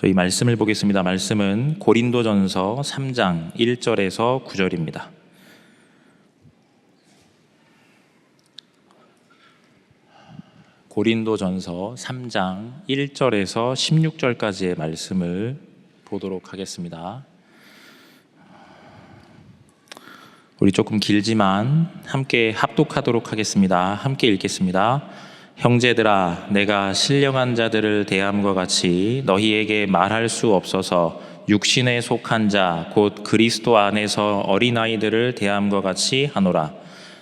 저희 말씀을 보겠습니다. 말씀은 고린도전서 3장 1절에서 9절입니다. 고린도전서 3장 1절에서 16절까지의 말씀을 보도록 하겠습니다. 우리 조금 길지만 함께 합독하도록 하겠습니다. 함께 읽겠습니다. 형제들아, 내가 신령한 자들을 대함과 같이 너희에게 말할 수 없어서 육신에 속한 자 곧 그리스도 안에서 어린아이들을 대함과 같이 하노라.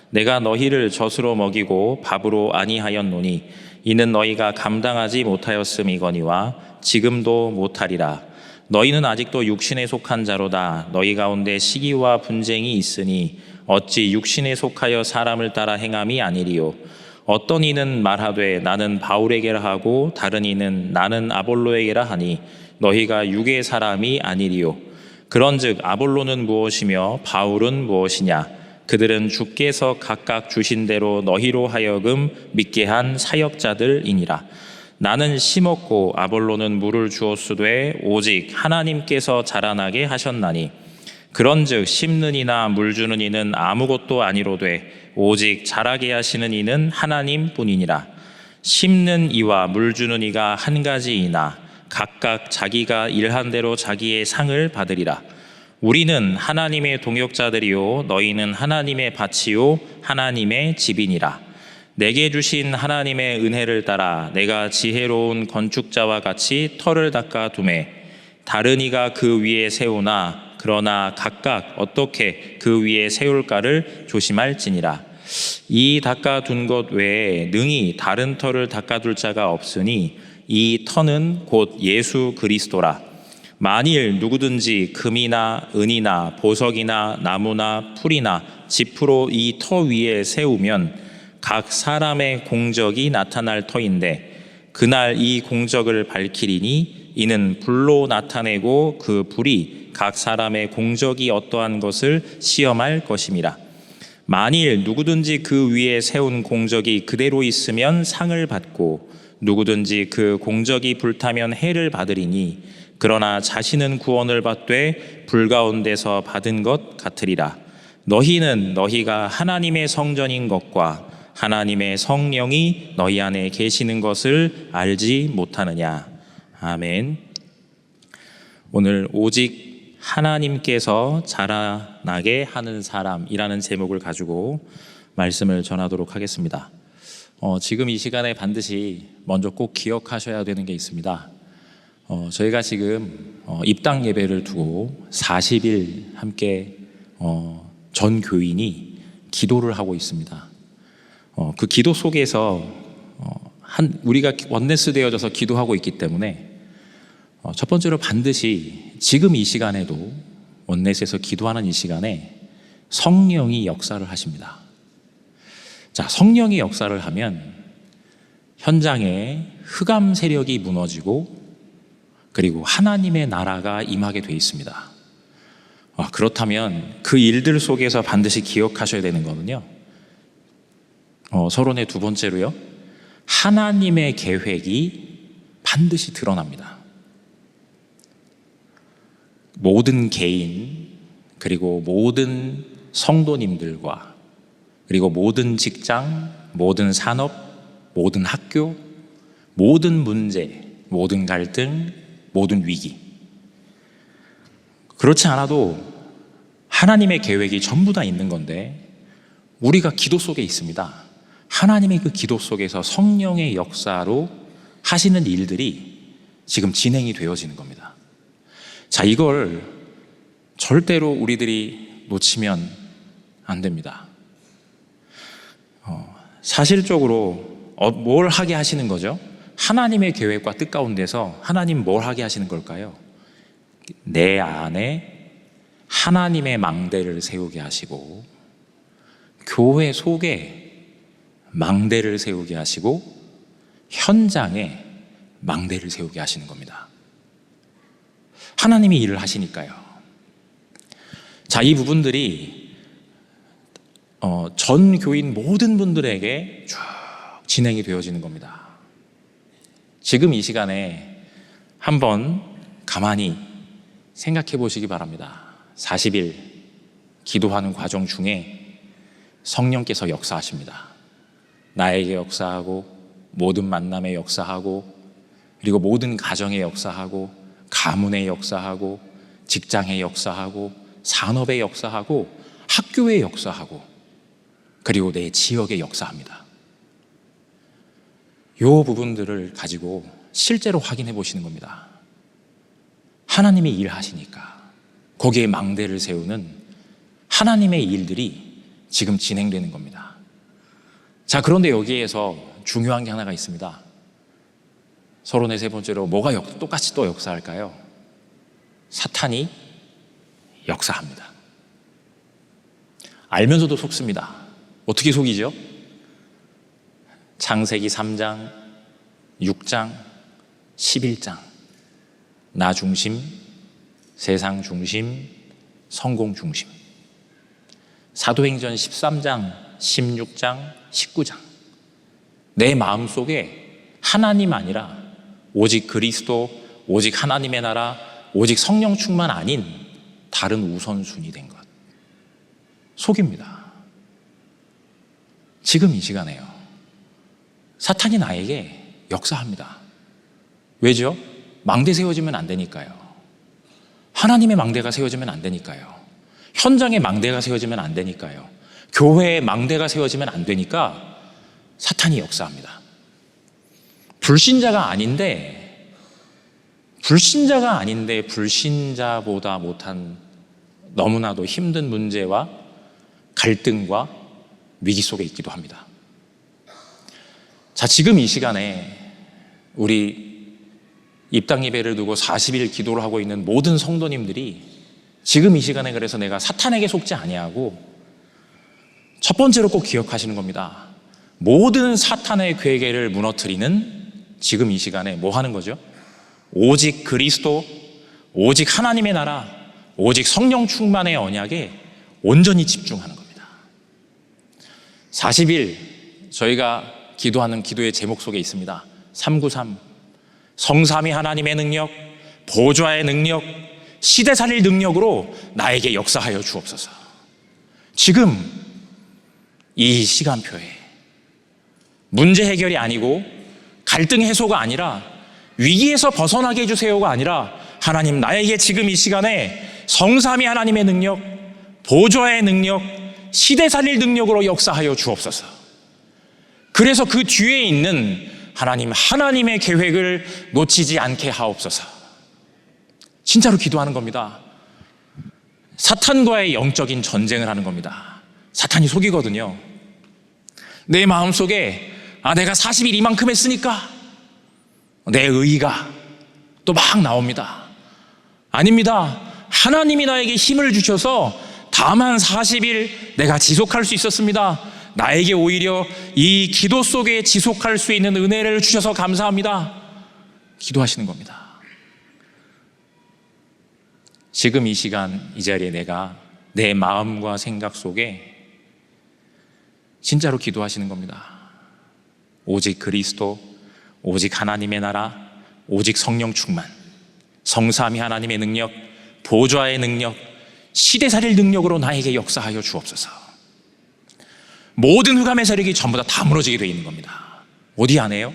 내가 너희를 젖으로 먹이고 밥으로 아니하였노니 이는 너희가 감당하지 못하였음이거니와 지금도 못하리라. 너희는 아직도 육신에 속한 자로다. 너희 가운데 시기와 분쟁이 있으니 어찌 육신에 속하여 사람을 따라 행함이 아니리요. 어떤 이는 말하되 나는 바울에게라 하고 다른 이는 나는 아볼로에게라 하니 너희가 육의 사람이 아니리요. 그런즉 아볼로는 무엇이며 바울은 무엇이냐? 그들은 주께서 각각 주신 대로 너희로 하여금 믿게 한 사역자들이니라. 나는 심었고 아볼로는 물을 주었으되 오직 하나님께서 자라나게 하셨나니 그런즉 심는 이나 물 주는 이는 아무것도 아니로되 오직 자라게 하시는 이는 하나님뿐이니라. 심는 이와 물 주는 이가 한 가지이나 각각 자기가 일한 대로 자기의 상을 받으리라. 우리는 하나님의 동역자들이요 너희는 하나님의 밭이요 하나님의 집이니라. 내게 주신 하나님의 은혜를 따라 내가 지혜로운 건축자와 같이 터를 닦아 두매 다른 이가 그 위에 세우나 그러나 각각 어떻게 그 위에 세울까를 조심할지니라. 이 닦아둔 것 외에 능히 다른 터를 닦아둘 자가 없으니 이 터는 곧 예수 그리스도라. 만일 누구든지 금이나 은이나 보석이나 나무나 풀이나 지프로 이 터 위에 세우면 각 사람의 공적이 나타날 터인데 그날 이 공적을 밝히리니 이는 불로 나타내고 그 불이 각 사람의 공적이 어떠한 것을 시험할 것임이라. 만일 누구든지 그 위에 세운 공적이 그대로 있으면 상을 받고 누구든지 그 공적이 불타면 해를 받으리니 그러나 자신은 구원을 받되 불 가운데서 받은 것 같으리라. 너희는 너희가 하나님의 성전인 것과 하나님의 성령이 너희 안에 계시는 것을 알지 못하느냐. 아멘. 오늘 오직 하나님께서 자라나게 하는 사람이라는 제목을 가지고 말씀을 전하도록 하겠습니다. 지금 이 시간에 반드시 먼저 꼭 기억하셔야 되는 게 있습니다. 저희가 지금 입당 예배를 두고 40일 함께 전 교인이 기도를 하고 있습니다. 그 기도 속에서 우리가 원네스 되어져서 기도하고 있기 때문에 첫 번째로 반드시 지금 이 시간에도 원넷에서 기도하는 이 시간에 성령이 역사를 하십니다. 자, 성령이 역사를 하면 현장에 흑암 세력이 무너지고 그리고 하나님의 나라가 임하게 되어 있습니다. 그렇다면 그 일들 속에서 반드시 기억하셔야 되는 거는요, 서론의 두 번째로요, 하나님의 계획이 반드시 드러납니다. 모든 개인 그리고 모든 성도님들과 그리고 모든 직장, 모든 산업, 모든 학교, 모든 문제, 모든 갈등, 모든 위기, 그렇지 않아도 하나님의 계획이 전부 다 있는 건데 우리가 기도 속에 있습니다. 하나님의 그 기도 속에서 성령의 역사로 하시는 일들이 지금 진행이 되어지는 겁니다. 자, 이걸 절대로 우리들이 놓치면 안 됩니다. 사실적으로 뭘 하게 하시는 거죠? 하나님의 계획과 뜻 가운데서 하나님 뭘 하게 하시는 걸까요? 내 안에 하나님의 망대를 세우게 하시고 교회 속에 망대를 세우게 하시고 현장에 망대를 세우게 하시는 겁니다. 하나님이 일을 하시니까요. 자, 이 부분들이 전 교인 모든 분들에게 쭉 진행이 되어지는 겁니다. 지금 이 시간에 한번 가만히 생각해 보시기 바랍니다. 40일 기도하는 과정 중에 성령께서 역사하십니다. 나에게 역사하고, 모든 만남에 역사하고, 그리고 모든 가정에 역사하고, 가문에 역사하고, 직장에 역사하고, 산업에 역사하고, 학교에 역사하고, 그리고 내 지역에 역사합니다. 이 부분들을 가지고 실제로 확인해 보시는 겁니다. 하나님이 일하시니까 거기에 망대를 세우는 하나님의 일들이 지금 진행되는 겁니다. 자, 그런데 여기에서 중요한 게 하나가 있습니다. 서론의 세 번째로 뭐가 똑같이 또 역사할까요? 사탄이 역사합니다. 알면서도 속습니다. 어떻게 속이죠? 창세기 3장, 6장, 11장 나 중심, 세상 중심, 성공 중심. 사도행전 13장, 16장, 19장 내 마음속에 하나님 아니라 오직 그리스도, 오직 하나님의 나라, 오직 성령 충만 아닌 다른 우선순위 된 것, 속입니다. 지금 이 시간에요, 사탄이 나에게 역사합니다. 왜죠? 망대 세워지면 안 되니까요. 하나님의 망대가 세워지면 안 되니까요. 현장의 망대가 세워지면 안 되니까요. 교회의 망대가 세워지면 안 되니까 사탄이 역사합니다. 불신자가 아닌데 불신자보다 못한 너무나도 힘든 문제와 갈등과 위기 속에 있기도 합니다. 자, 지금 이 시간에 우리 입당 예배를 두고 40일 기도를 하고 있는 모든 성도님들이 지금 이 시간에, 그래서 내가 사탄에게 속지 아니하고 첫 번째로 꼭 기억하시는 겁니다. 모든 사탄의 괴계를 무너뜨리는 지금 이 시간에 뭐 하는 거죠? 오직 그리스도, 오직 하나님의 나라, 오직 성령 충만의 언약에 온전히 집중하는 겁니다. 40일 저희가 기도하는 기도의 제목 속에 있습니다. 393 성삼위 하나님의 능력, 보좌의 능력, 시대 살릴 능력으로 나에게 역사하여 주옵소서. 지금 이 시간표에 문제 해결이 아니고 갈등 해소가 아니라 위기에서 벗어나게 해주세요가 아니라, 하나님 나에게 지금 이 시간에 성삼위 하나님의 능력, 보좌의 능력, 시대 살릴 능력으로 역사하여 주옵소서. 그래서 그 뒤에 있는 하나님의 계획을 놓치지 않게 하옵소서. 진짜로 기도하는 겁니다. 사탄과의 영적인 전쟁을 하는 겁니다. 사탄이 속이거든요. 내 마음속에 내가 40일 이만큼 했으니까 내 의의가 또 막 나옵니다. 아닙니다. 하나님이 나에게 힘을 주셔서 다만 40일 내가 지속할 수 있었습니다. 나에게 오히려 이 기도 속에 지속할 수 있는 은혜를 주셔서 감사합니다. 기도하시는 겁니다. 지금 이 시간 이 자리에 내가 내 마음과 생각 속에 진짜로 기도하시는 겁니다. 오직 그리스도, 오직 하나님의 나라, 오직 성령 충만, 성삼위 하나님의 능력, 보좌의 능력, 시대 살릴 능력으로 나에게 역사하여 주옵소서. 모든 흑암의 세력이 전부 다 무너지게 되어 있는 겁니다. 어디 안에요?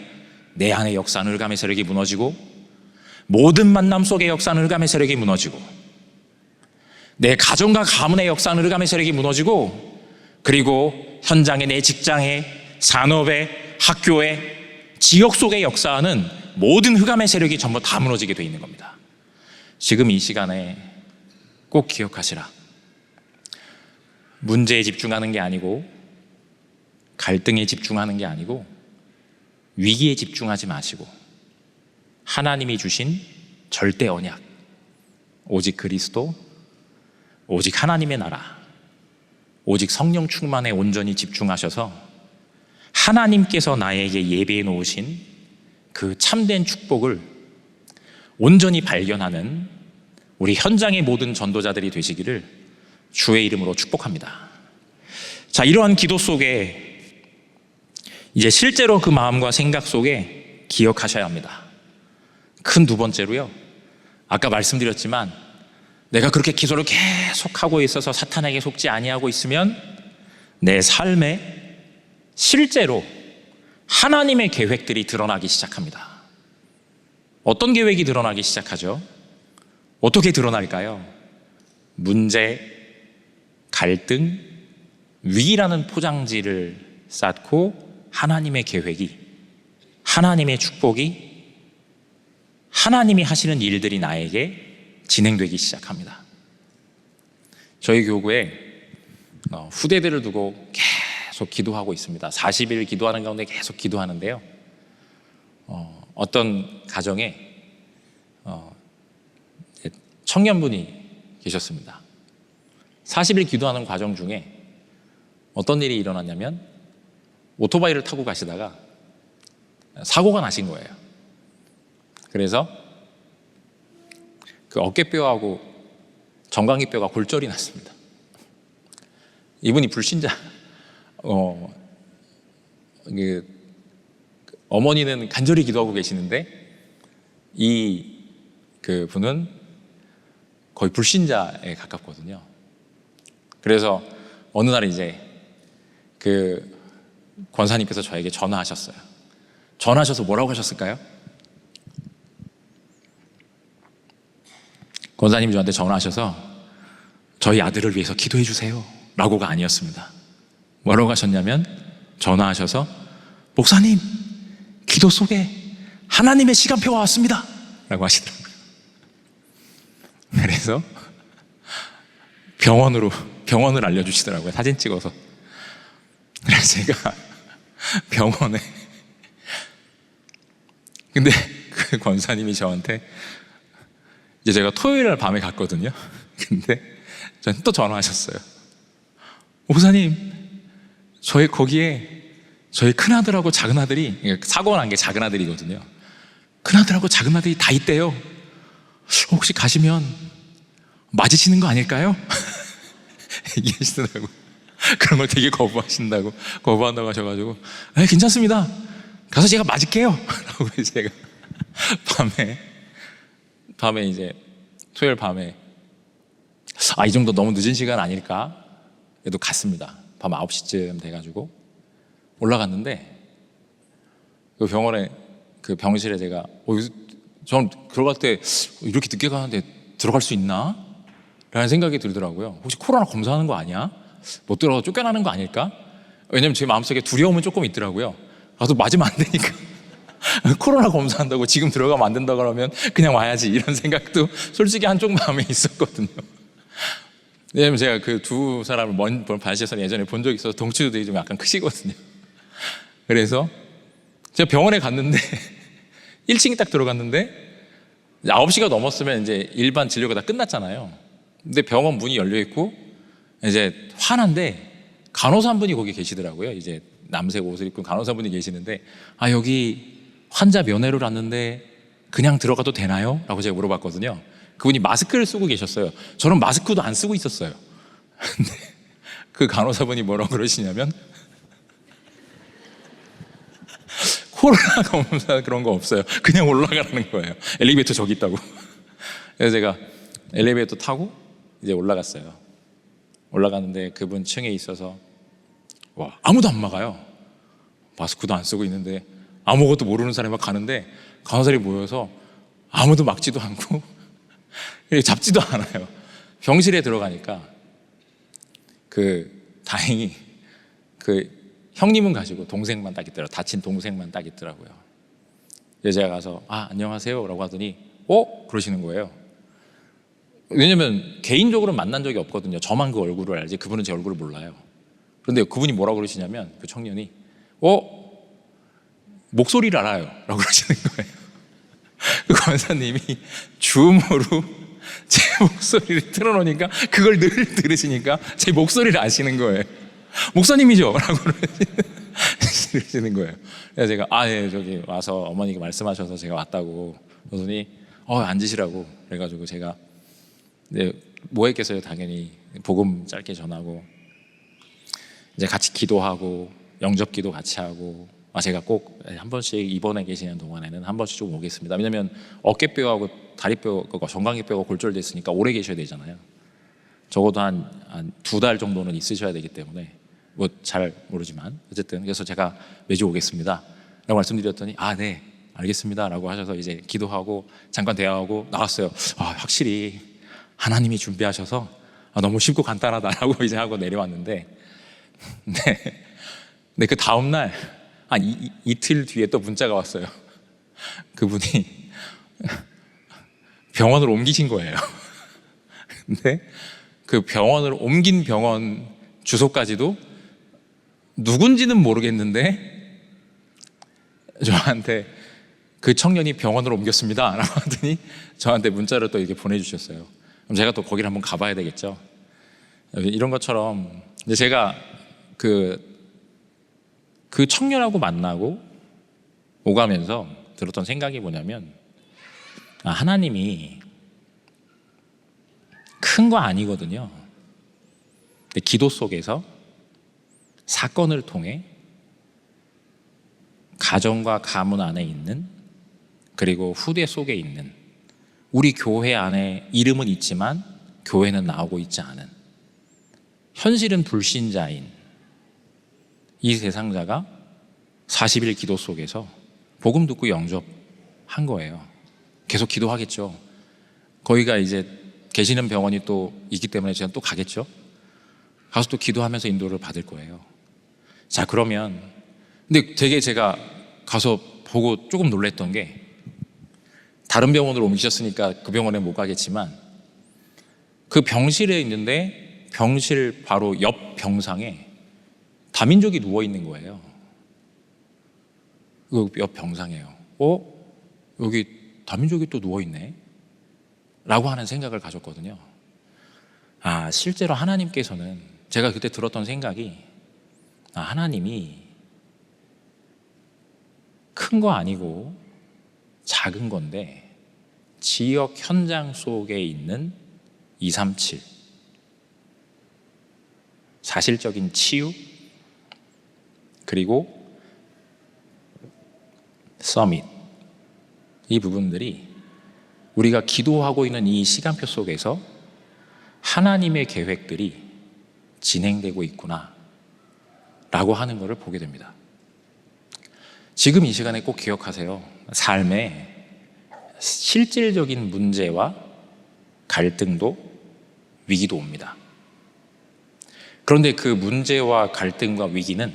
내 안에 역사하는 흑암의 세력이 무너지고, 모든 만남 속의 역사하는 흑암의 세력이 무너지고, 내 가정과 가문의 역사하는 흑암의 세력이 무너지고, 그리고 현장에, 내 직장에, 산업에, 학교에, 지역 속에 역사하는 모든 흑암의 세력이 전부 다 무너지게 되어 있는 겁니다. 지금 이 시간에 꼭 기억하시라. 문제에 집중하는 게 아니고, 갈등에 집중하는 게 아니고, 위기에 집중하지 마시고 하나님이 주신 절대 언약, 오직 그리스도, 오직 하나님의 나라, 오직 성령 충만에 온전히 집중하셔서 하나님께서 나에게 예비해 놓으신 그 참된 축복을 온전히 발견하는 우리 현장의 모든 전도자들이 되시기를 주의 이름으로 축복합니다. 자, 이러한 기도 속에 이제 실제로 그 마음과 생각 속에 기억하셔야 합니다. 큰 두 번째로요, 아까 말씀드렸지만 내가 그렇게 기도를 계속하고 있어서 사탄에게 속지 아니하고 있으면 내 삶에 실제로 하나님의 계획들이 드러나기 시작합니다. 어떤 계획이 드러나기 시작하죠? 어떻게 드러날까요? 문제, 갈등, 위기라는 포장지를 쌓고 하나님의 계획이, 하나님의 축복이, 하나님이 하시는 일들이 나에게 진행되기 시작합니다. 저희 교구에 후대들을 두고 계속 기도하고 있습니다. 40일 기도하는 가운데 계속 기도하는데요. 어떤 가정에 청년분이 계셨습니다. 40일 기도하는 과정 중에 어떤 일이 일어났냐면 오토바이를 타고 가시다가 사고가 나신 거예요. 그래서 그 어깨뼈하고 정강이뼈가 골절이 났습니다. 이분이 불신자, 어머니는 간절히 기도하고 계시는데 그 분은 거의 불신자에 가깝거든요. 그래서 어느 날 이제 그 권사님께서 저에게 전화하셨어요. 전화하셔서 뭐라고 하셨을까요? 권사님이 저한테 전화하셔서 저희 아들을 위해서 기도해 주세요 라고가 아니었습니다. 뭐라고 하셨냐면 전화하셔서 목사님 기도 속에 하나님의 시간표가 왔습니다 라고 하시더라고요. 그래서 병원을 알려주시더라고요. 사진 찍어서. 그래서 제가 병원에 근데 그 권사님이 저한테 이제 제가 토요일 날 밤에 갔거든요. 근데 저한테 또 전화하셨어요. 목사님 거기에 저희 큰아들하고 작은아들이, 사고가 난 게 작은아들이거든요. 큰아들하고 작은아들이 다 있대요. 혹시 가시면 맞으시는 거 아닐까요? 얘기하시더라고요. 그런 걸 되게 거부한다고 하셔가지고 괜찮습니다. 가서 제가 맞을게요 라고 제가 밤에 이제 토요일 밤에 이 정도 너무 늦은 시간 아닐까? 그래도 갔습니다. 밤 9시쯤 돼가지고 올라갔는데 그 병원에 그 병실에 제가 전 들어갈 때 이렇게 늦게 가는데 들어갈 수 있나? 라는 생각이 들더라고요. 혹시 코로나 검사하는 거 아니야? 못 들어가 쫓겨나는 거 아닐까? 왜냐면 제 마음속에 두려움은 조금 있더라고요. 가서 맞으면 안 되니까 코로나 검사한다고 지금 들어가면 안 된다 그러면 그냥 와야지 이런 생각도 솔직히 한쪽 마음에 있었거든요. 왜냐면 제가 그 두 사람을 발시에서 예전에 본 적이 있어서 덩치도 되게 좀 약간 크시거든요. 그래서 제가 병원에 갔는데 1층에 딱 들어갔는데 9시가 넘었으면 이제 일반 진료가 다 끝났잖아요. 근데 병원 문이 열려 있고 이제 환한데 간호사 한 분이 거기 계시더라고요. 이제 남색 옷을 입고 간호사 분이 계시는데 여기 환자 면회를 왔는데 그냥 들어가도 되나요? 라고 제가 물어봤거든요. 그분이 마스크를 쓰고 계셨어요. 저는 마스크도 안 쓰고 있었어요. 근데 그 간호사분이 뭐라고 그러시냐면 코로나 검사 그런 거 없어요. 그냥 올라가라는 거예요. 엘리베이터 저기 있다고. 그래서 제가 엘리베이터 타고 이제 올라갔어요. 올라갔는데 그분 층에 있어서 아무도 안 막아요. 마스크도 안 쓰고 있는데 아무것도 모르는 사람이 막 가는데 간호사들이 모여서 아무도 막지도 않고 잡지도 않아요. 병실에 들어가니까 다행히 형님은 가시고 동생만 딱 있더라고요. 다친 동생만 딱 있더라고요. 그래서 제가 가서 안녕하세요 라고 하더니 그러시는 거예요. 왜냐면 개인적으로 만난 적이 없거든요. 저만 그 얼굴을 알지 그분은 제 얼굴을 몰라요. 그런데 그분이 뭐라고 그러시냐면 그 청년이 목소리를 알아요 라고 그러시는 거예요. 그 권사님이 줌으로 제 목소리를 틀어놓으니까 그걸 늘 들으시니까 제 목소리를 아시는 거예요. 목사님이죠? 라고 그러시는 거예요. 그래서 제가 저기 와서 어머니가 말씀하셔서 제가 왔다고 그러더니 앉으시라고 그래가지고 제가 뭐 했겠어요. 당연히 복음 짧게 전하고 이제 같이 기도하고 영접기도 같이 하고 제가 꼭 한 번씩 입원해 계시는 동안에는 한 번씩 좀 오겠습니다. 왜냐하면 어깨뼈하고 다리뼈가 정강이뼈가 골절됐으니까 오래 계셔야 되잖아요. 적어도 한 2달 정도는 있으셔야 되기 때문에 뭐 잘 모르지만 어쨌든 그래서 제가 매주 오겠습니다 라고 말씀드렸더니 네 알겠습니다 라고 하셔서 이제 기도하고 잠깐 대화하고 나왔어요. 확실히 하나님이 준비하셔서 너무 쉽고 간단하다라고 이제 하고 내려왔는데 네, 그 다음날 한 이틀 뒤에 또 문자가 왔어요. 그분이 병원을 옮기신 거예요. 근데 그 병원을 옮긴 병원 주소까지도 누군지는 모르겠는데 저한테 그 청년이 병원을 옮겼습니다 라고 하더니 저한테 문자를 또 이렇게 보내주셨어요. 그럼 제가 또 거기를 한번 가봐야 되겠죠. 이런 것처럼 이제 제가 그 청년하고 만나고 오가면서 들었던 생각이 뭐냐면 하나님이 큰 거 아니거든요. 근데 기도 속에서 사건을 통해 가정과 가문 안에 있는 그리고 후대 속에 있는 우리 교회 안에 이름은 있지만 교회는 나오고 있지 않은 현실은 불신자인 이 대상자가 40일 기도 속에서 복음 듣고 영접한 거예요. 계속 기도하겠죠. 거기가 이제 계시는 병원이 또 있기 때문에 제가 또 가겠죠. 가서 또 기도하면서 인도를 받을 거예요. 자, 그러면 근데 되게 제가 가서 보고 조금 놀랬던 게 다른 병원으로 옮기셨으니까 그 병원에 못 가겠지만 그 병실에 있는데 병실 바로 옆 병상에 다민족이 누워 있는 거예요. 그 옆 병상이에요. 여기 다민족이 또 누워 있네 라고 하는 생각을 가졌거든요. 실제로 하나님께서는 제가 그때 들었던 생각이 하나님이 큰 거 아니고 작은 건데 지역 현장 속에 있는 237 사실적인 치유 그리고 서밋 이 부분들이 우리가 기도하고 있는 이 시간표 속에서 하나님의 계획들이 진행되고 있구나 라고 하는 것을 보게 됩니다. 지금 이 시간에 꼭 기억하세요. 삶에 실질적인 문제와 갈등도 위기도 옵니다. 그런데 그 문제와 갈등과 위기는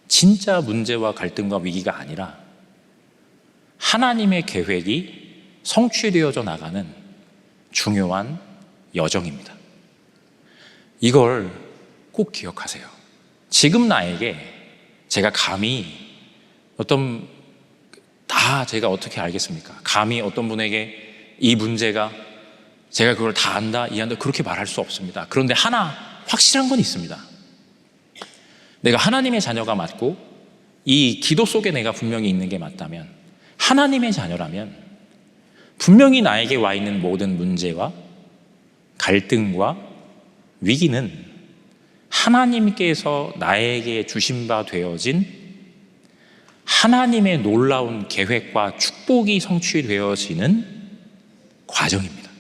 진짜 문제와 갈등과 위기가 아니라 하나님의 계획이 성취되어져 나가는 중요한 여정입니다. 이걸 꼭 기억하세요. 지금 나에게 제가 감히 제가 어떻게 알겠습니까? 감히 어떤 분에게 이 문제가 제가 그걸 다 안다, 이해한다 그렇게 말할 수 없습니다. 그런데 하나 확실한 건 있습니다. 내가 하나님의 자녀가 맞고 이 기도 속에 내가 분명히 있는 게 맞다면 하나님의 자녀라면 분명히 나에게 와 있는 모든 문제와 갈등과 위기는 하나님께서 나에게 주신 바 되어진 하나님의 놀라운 계획과 축복이 성취되어지는 과정입니다.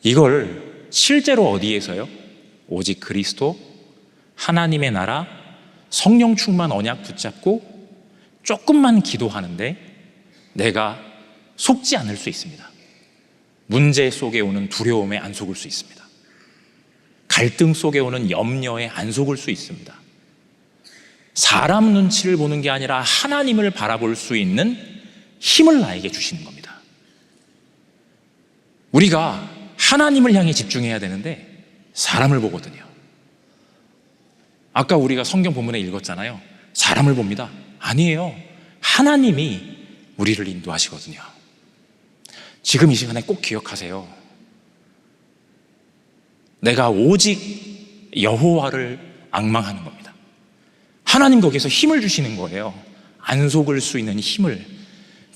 이걸 실제로 어디에서요? 오직 그리스도, 하나님의 나라, 성령 충만 언약 붙잡고 조금만 기도하는데 내가 속지 않을 수 있습니다. 문제 속에 오는 두려움에 안 속을 수 있습니다. 갈등 속에 오는 염려에 안 속을 수 있습니다. 사람 눈치를 보는 게 아니라 하나님을 바라볼 수 있는 힘을 나에게 주시는 겁니다. 우리가 하나님을 향해 집중해야 되는데 사람을 보거든요. 아까 우리가 성경 본문에 읽었잖아요. 사람을 봅니다. 아니에요. 하나님이 우리를 인도하시거든요. 지금 이 시간에 꼭 기억하세요. 내가 오직 여호와를 앙망하는 겁니다. 하나님 거기에서 힘을 주시는 거예요. 안 속을 수 있는 힘을,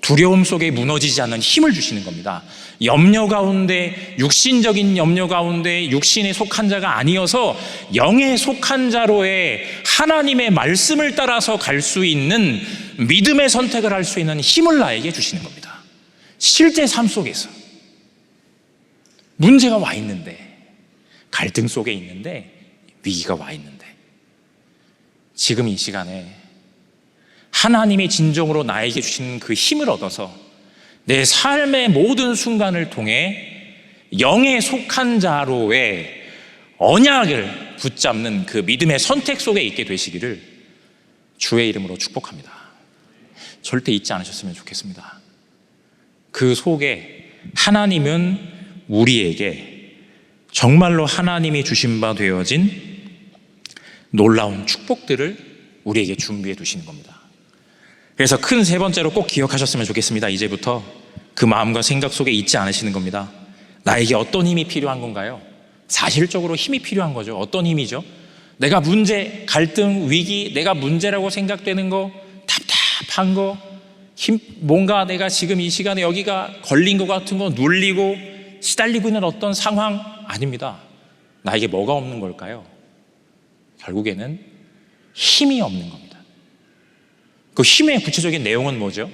두려움 속에 무너지지 않는 힘을 주시는 겁니다. 염려 가운데, 육신적인 염려 가운데 육신에 속한 자가 아니어서 영에 속한 자로의 하나님의 말씀을 따라서 갈 수 있는 믿음의 선택을 할 수 있는 힘을 나에게 주시는 겁니다. 실제 삶 속에서 문제가 와 있는데, 갈등 속에 있는데, 위기가 와 있는데, 지금 이 시간에 하나님의 진정으로 나에게 주신 그 힘을 얻어서 내 삶의 모든 순간을 통해 영에 속한 자로의 언약을 붙잡는 그 믿음의 선택 속에 있게 되시기를 주의 이름으로 축복합니다. 절대 잊지 않으셨으면 좋겠습니다. 그 속에 하나님은 우리에게 정말로 하나님이 주신 바 되어진 놀라운 축복들을 우리에게 준비해 두시는 겁니다. 그래서 큰 세 번째로 꼭 기억하셨으면 좋겠습니다. 이제부터 그 마음과 생각 속에 잊지 않으시는 겁니다. 나에게 어떤 힘이 필요한 건가요? 사실적으로 힘이 필요한 거죠. 어떤 힘이죠? 내가 문제, 갈등, 위기, 내가 문제라고 생각되는 거, 답답한 거, 뭔가 내가 지금 이 시간에 여기가 걸린 것 같은 거, 눌리고 시달리고 있는 어떤 상황 아닙니다. 나에게 뭐가 없는 걸까요? 결국에는 힘이 없는 겁니다. 그 힘의 구체적인 내용은 뭐죠?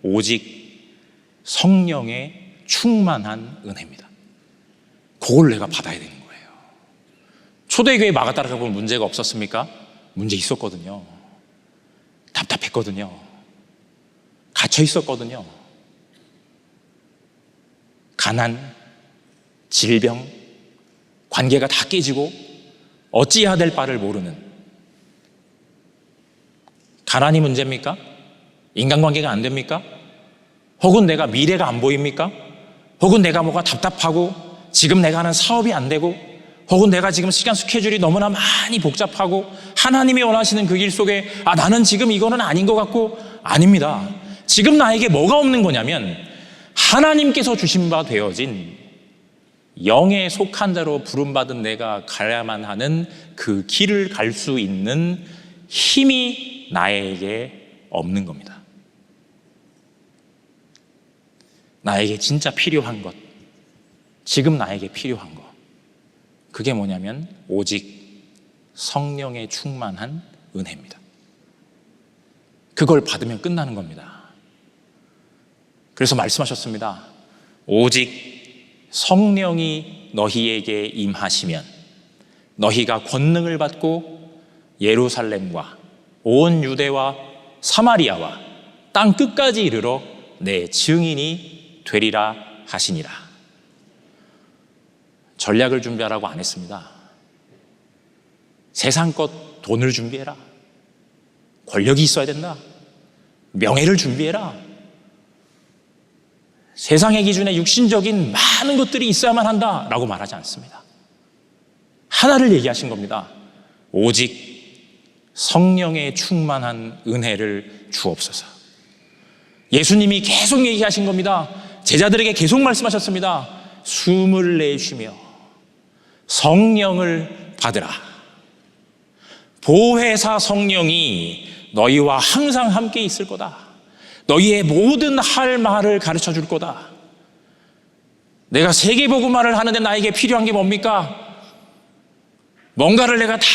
오직 성령의 충만한 은혜입니다. 그걸 내가 받아야 되는 거예요. 초대교회 마가다라 보면 문제가 없었습니까? 문제 있었거든요. 답답했거든요. 갇혀 있었거든요. 가난, 질병, 관계가 다 깨지고 어찌해야 될 바를 모르는, 가난이 문제입니까? 인간관계가 안 됩니까? 혹은 내가 미래가 안 보입니까? 혹은 내가 뭐가 답답하고 지금 내가 하는 사업이 안 되고, 혹은 내가 지금 시간 스케줄이 너무나 많이 복잡하고 하나님이 원하시는 그 길 속에 나는 지금 이거는 아닌 것 같고, 아닙니다. 지금 나에게 뭐가 없는 거냐면 하나님께서 주신 바 되어진 영에 속한 자로 부름받은 내가 가야만 하는 그 길을 갈 수 있는 힘이 나에게 없는 겁니다. 나에게 진짜 필요한 것, 지금 나에게 필요한 것, 그게 뭐냐면 오직 성령의 충만한 은혜입니다. 그걸 받으면 끝나는 겁니다. 그래서 말씀하셨습니다. 오직 성령이 너희에게 임하시면 너희가 권능을 받고 예루살렘과 온 유대와 사마리아와 땅 끝까지 이르러 내 증인이 되리라 하시니라. 전략을 준비하라고 안 했습니다. 세상껏 돈을 준비해라. 권력이 있어야 된다. 명예를 준비해라. 세상의 기준에 육신적인 많은 것들이 있어야만 한다라고 말하지 않습니다. 하나를 얘기하신 겁니다. 오직 성령의 충만한 은혜를 주옵소서. 예수님이 계속 얘기하신 겁니다. 제자들에게 계속 말씀하셨습니다. 숨을 내쉬며 성령을 받으라. 보혜사 성령이 너희와 항상 함께 있을 거다. 너희의 모든 할 말을 가르쳐 줄 거다. 내가 세계복음화를 하는데 나에게 필요한 게 뭡니까? 뭔가를 내가 다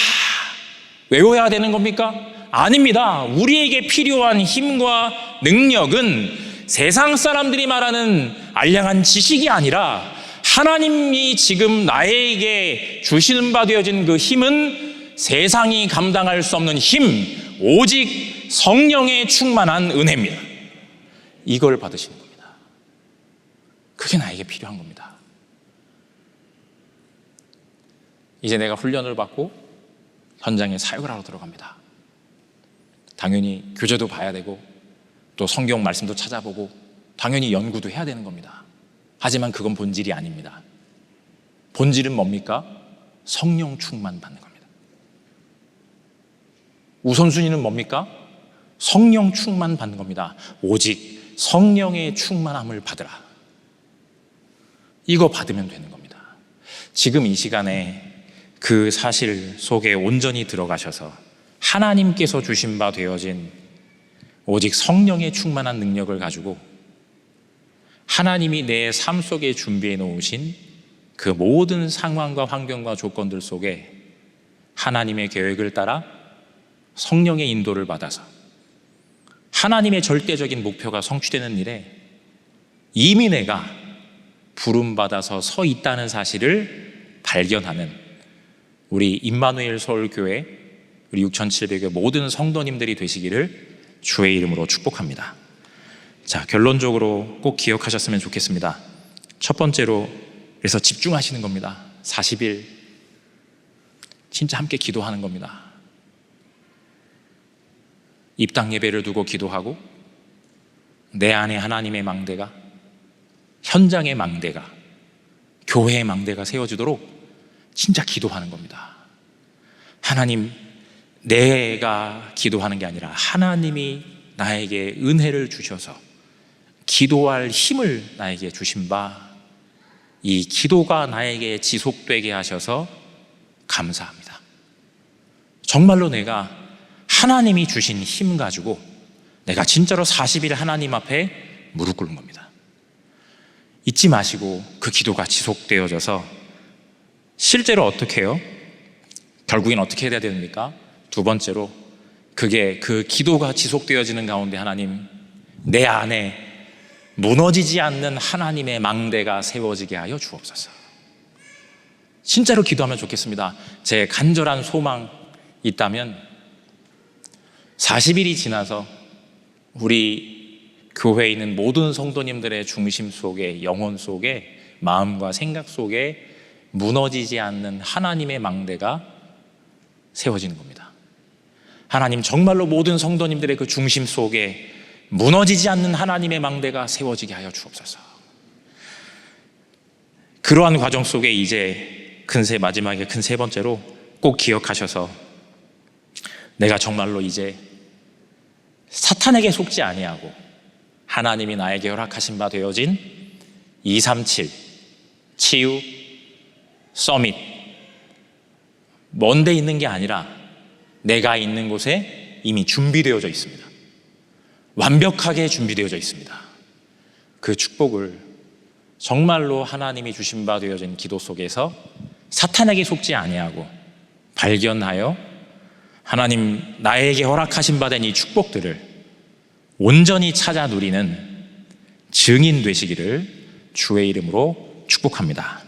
외워야 되는 겁니까? 아닙니다. 우리에게 필요한 힘과 능력은 세상 사람들이 말하는 알량한 지식이 아니라 하나님이 지금 나에게 주시는 바 되어진 그 힘은 세상이 감당할 수 없는 힘, 오직 성령의 충만한 은혜입니다. 이걸 받으시는 겁니다. 그게 나에게 필요한 겁니다. 이제 내가 훈련을 받고 현장에 사역을 하러 들어갑니다. 당연히 교재도 봐야 되고 또 성경 말씀도 찾아보고 당연히 연구도 해야 되는 겁니다. 하지만 그건 본질이 아닙니다. 본질은 뭡니까? 성령 충만 받는 겁니다. 우선순위는 뭡니까? 성령 충만 받는 겁니다. 오직 성령의 충만함을 받으라. 이거 받으면 되는 겁니다. 지금 이 시간에 그 사실 속에 온전히 들어가셔서 하나님께서 주신 바 되어진 오직 성령의 충만한 능력을 가지고 하나님이 내 삶 속에 준비해 놓으신 그 모든 상황과 환경과 조건들 속에 하나님의 계획을 따라 성령의 인도를 받아서 하나님의 절대적인 목표가 성취되는 일에 이미 내가 부름받아서 서 있다는 사실을 발견하는 우리 임마누엘 서울교회 우리 6,700의 모든 성도님들이 되시기를 주의 이름으로 축복합니다. 자, 결론적으로 꼭 기억하셨으면 좋겠습니다. 첫 번째로, 그래서 집중하시는 겁니다. 40일 진짜 함께 기도하는 겁니다. 입당 예배를 두고 기도하고 내 안에 하나님의 망대가, 현장의 망대가, 교회의 망대가 세워지도록 진짜 기도하는 겁니다. 하나님, 내가 기도하는 게 아니라 하나님이 나에게 은혜를 주셔서 기도할 힘을 나에게 주신 바, 이 기도가 나에게 지속되게 하셔서 감사합니다. 정말로 내가 하나님이 주신 힘 가지고 내가 진짜로 40일 하나님 앞에 무릎 꿇는 겁니다. 잊지 마시고 그 기도가 지속되어져서 실제로 어떻게 해요? 결국엔 어떻게 해야 됩니까? 두 번째로, 그게 그 기도가 지속되어지는 가운데 하나님, 내 안에 무너지지 않는 하나님의 망대가 세워지게 하여 주옵소서. 진짜로 기도하면 좋겠습니다. 제 간절한 소망 있다면 40일이 지나서 우리 교회에 있는 모든 성도님들의 중심 속에, 영혼 속에, 마음과 생각 속에 무너지지 않는 하나님의 망대가 세워지는 겁니다. 하나님, 정말로 모든 성도님들의 그 중심 속에 무너지지 않는 하나님의 망대가 세워지게 하여 주옵소서. 그러한 과정 속에 이제 마지막에 큰 세 번째로 꼭 기억하셔서, 내가 정말로 이제 사탄에게 속지 아니하고 하나님이 나에게 허락하신 바 되어진 237 치유 서밋, 먼 데 있는 게 아니라 내가 있는 곳에 이미 준비되어져 있습니다. 완벽하게 준비되어져 있습니다. 그 축복을 정말로 하나님이 주신 바 되어진 기도 속에서 사탄에게 속지 아니하고 발견하여 하나님 나에게 허락하신 바 된 이 축복들을 온전히 찾아 누리는 증인 되시기를 주의 이름으로 축복합니다.